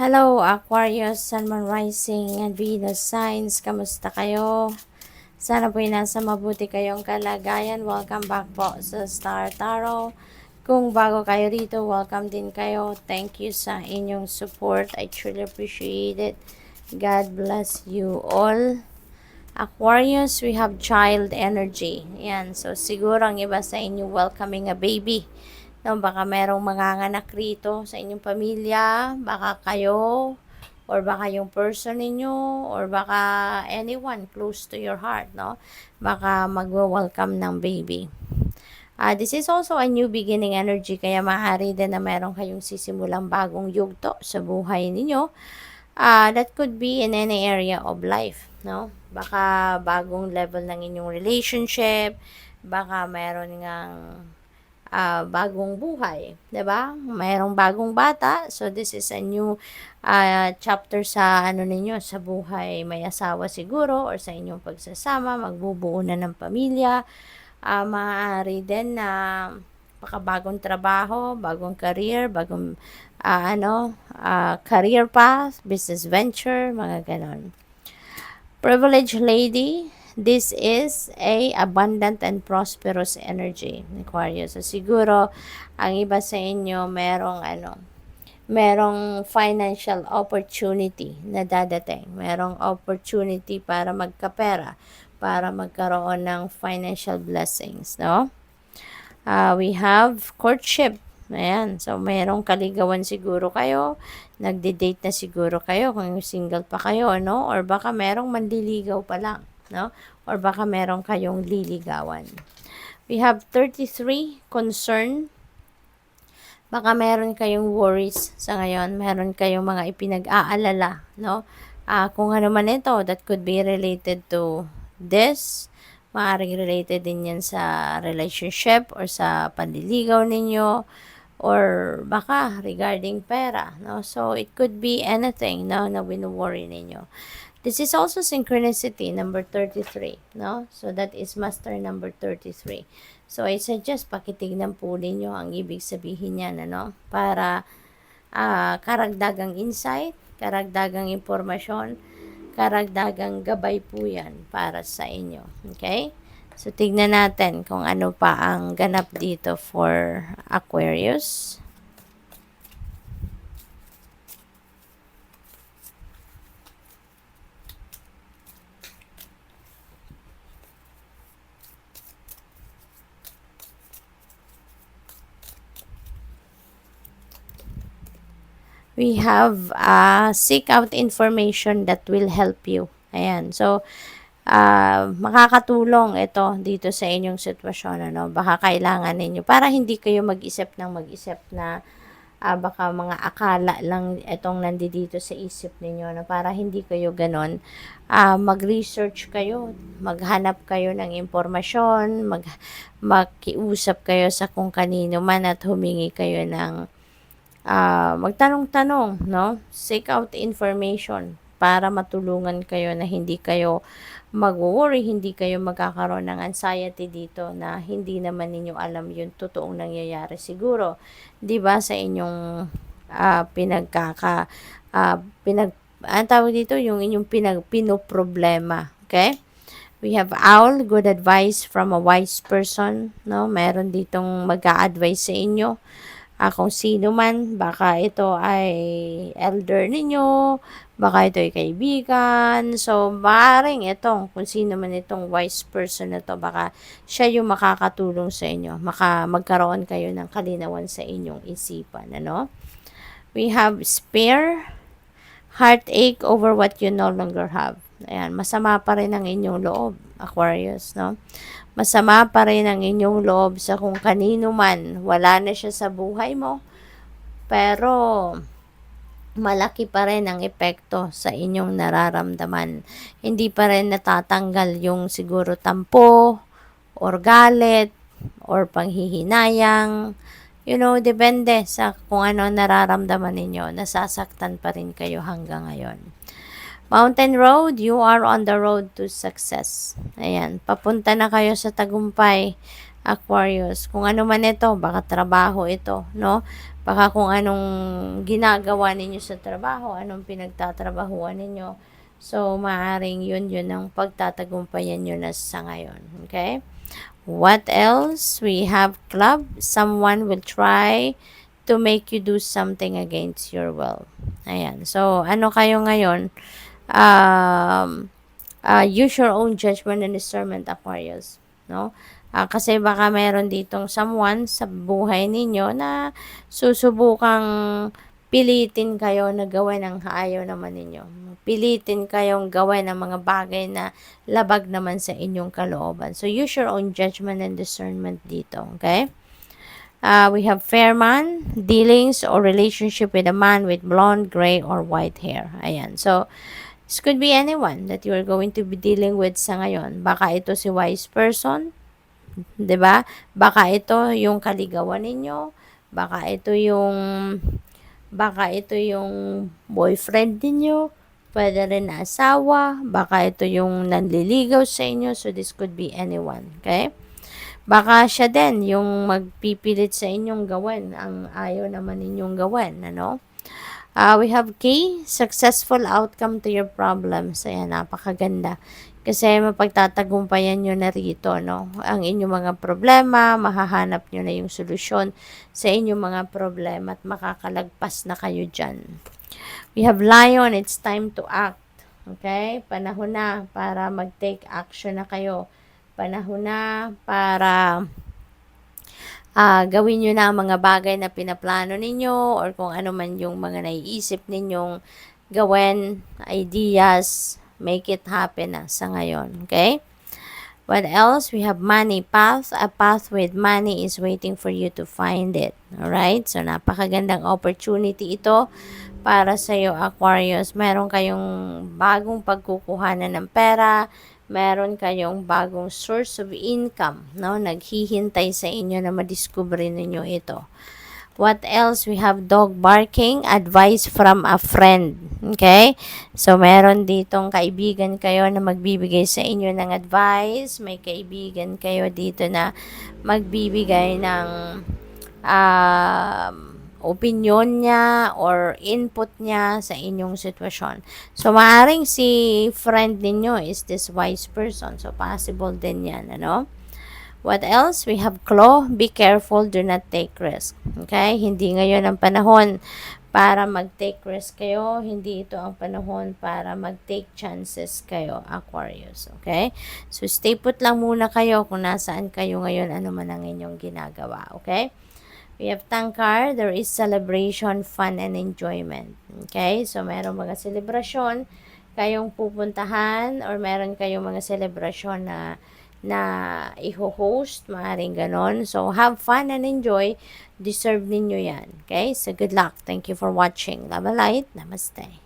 Hello, Aquarius, Sun, Moon, Rising, and Venus signs. Kamusta kayo? Sana po'y nasa mabuti kayong kalagayan. Welcome back po sa Star Tarot. Kung bago kayo rito, welcome din kayo. Thank you sa inyong support. I truly appreciate it. God bless you all. Aquarius, we have child energy. Yan. So, siguro ang iba sa inyo welcoming a baby. No, baka merong manganganak rito sa inyong pamilya, baka kayo, or baka yung person ninyo, or baka anyone close to your heart, no? Baka magwa-welcome ng baby. This is also a new beginning energy, kaya maaari din na meron kayong sisimulang bagong yugto sa buhay ninyo. That could be in any area of life, no? Baka bagong level ng inyong relationship, baka meron ngang bagong buhay, 'di ba? Mayroong bagong bata. So this is a new chapter sa ano ninyo, sa buhay. May asawa siguro or sa inyong pagsasama, magbubuo na ng pamilya. Maaari din na bagong trabaho, bagong career, bagong career path, business venture, mga ganon. Privileged lady, this is a abundant and prosperous energy, Aquarius. So siguro ang iba sa inyo merong financial opportunity na dadating. Merong opportunity para magkapera, para magkaroon ng financial blessings, no? We have courtship. Ayan. So, mayroong kaligawan siguro kayo. Nagde-date na siguro kayo kung single pa kayo, no? Or baka merong manliligaw pa lang, no? Or baka merong kayong liligawan. We have 33, concern. Baka meron kayong worries sa ngayon. Meron kayong mga ipinag-aalala, no? Kung ano man ito, that could be related to this. Maaaring related din yan sa relationship or sa panliligaw ninyo or baka regarding pera, no? So, it could be anything, no, na wino-worry ninyo. This is also synchronicity, number 33, no? So, that is master number 33. So, I suggest pakitignan po ninyo ang ibig sabihin niyan, ano? Para karagdagang insight, karagdagang impormasyon, karagdagang gabay po yan para sa inyo. Okay? So, tignan natin kung ano pa ang ganap dito for Aquarius. We have seek out information that will help you. Ayan. So, makakatulong ito dito sa inyong sitwasyon. Ano? Baka kailangan ninyo para hindi kayo mag-isip na baka mga akala lang itong nandito sa isip ninyo. No? Para hindi kayo ganon. Mag-research kayo. Maghanap kayo ng impormasyon. Magkiusap kayo sa kung kanino man at humingi kayo ng magtanong-tanong, no? Seek out information para matulungan kayo na hindi kayo mag-worry, hindi kayo magkakaroon ng anxiety dito na hindi naman ninyo alam yung totoong nangyayari siguro. 'Di ba sa inyong ang tawag dito, yung inyong pinoproblema, okay? We have owl, good advice from a wise person, no? Meron ditong mag-a-advise sa inyo. Kung sino man, baka ito ay elder ninyo, baka ito ay kaibigan. So, maaaring itong, kung sino man itong wise person na to, baka siya yung makakatulong sa inyo. Magkaroon kayo ng kalinawan sa inyong isipan. Ano? We have spare, heartache over what you no longer have. Ayan, masama pa rin ang inyong loob, Aquarius, no? Masama pa rin ang inyong loob sa kung kanino man. Wala na siya sa buhay mo. Pero, malaki pa rin ang epekto sa inyong nararamdaman. Hindi pa rin natatanggal yung siguro tampo, or galit, or panghihinayang. You know, depende sa kung ano nararamdaman ninyo. Nasasaktan pa rin kayo hanggang ngayon. Mountain Road, you are on the road to success. Ayan, papunta na kayo sa tagumpay. Aquarius. Kung ano man ito, baka trabaho ito, no? Baka kung anong ginagawa ninyo sa trabaho, anong pinagtatrabahuan ninyo. So, maaring yun ang pagtatagumpayan nyo na sa ngayon. Okay? What else? We have club. Someone will try to make you do something against your will. Ayan. So, ano kayo ngayon? Use your own judgment and discernment, Aquarius. No? Kasi baka meron ditong someone sa buhay ninyo na susubukang pilitin kayo na gawin ang ayaw naman ninyo. Pilitin kayong gawin ang mga bagay na labag naman sa inyong kalooban. So, use your own judgment and discernment dito. Okay? We have fair man, dealings or relationship with a man with blonde, gray, or white hair. Ayan. So, this could be anyone that you are going to be dealing with sa ngayon. Baka ito si wise person, 'di ba? Baka ito yung kaligawan ninyo, baka ito yung boyfriend ninyo, pwede rin na asawa, baka ito yung nanliligaw sa inyo. So this could be anyone, okay? Baka siya din yung magpipilit sa inyong gawin ang ayaw naman ninyong gawin, ano? We have key, successful outcome to your problems. Ayan, napakaganda. Kasi mapagtatagumpayan nyo na rito, no? Ang inyong mga problema, mahahanap nyo na yung solusyon sa inyong mga problema at makakalagpas na kayo dyan. We have lion, it's time to act. Okay? Panahon na para mag-take action na kayo. Panahon na para gawin nyo na ang mga bagay na pinaplano ninyo or kung ano man yung mga naiisip ninyong gawin, ideas, make it happen na sa ngayon. Okay? What else? We have money path. A path with money is waiting for you to find it. Alright? So, napakagandang opportunity ito para sa iyo, Aquarius. Meron kayong bagong pagkukuhanan ng pera, meron kayong bagong source of income, no? Naghihintay sa inyo na madiscover ninyo ito. What else? We have dog barking, advice from a friend. Okay? So, meron ditong kaibigan kayo na magbibigay sa inyo ng advice. May kaibigan kayo dito na magbibigay ng opinion niya or input niya sa inyong sitwasyon. So, maaring si friend ninyo is this wise person. So, possible din yan, ano? What else? We have claw. Be careful. Do not take risk. Okay? Hindi ngayon ang panahon para mag-take risk kayo. Hindi ito ang panahon para mag-take chances kayo, Aquarius. Okay? So, stay put lang muna kayo kung nasaan kayo ngayon, ano man ang inyong ginagawa. Okay? We have Tangkar. There is celebration, fun, and enjoyment. Okay? So, meron mga selebrasyon kayong pupuntahan or meron kayong mga selebrasyon na i-host, maaaring ganon. So, have fun and enjoy. Deserve ninyo yan. Okay? So, good luck. Thank you for watching. Love and light. Namaste.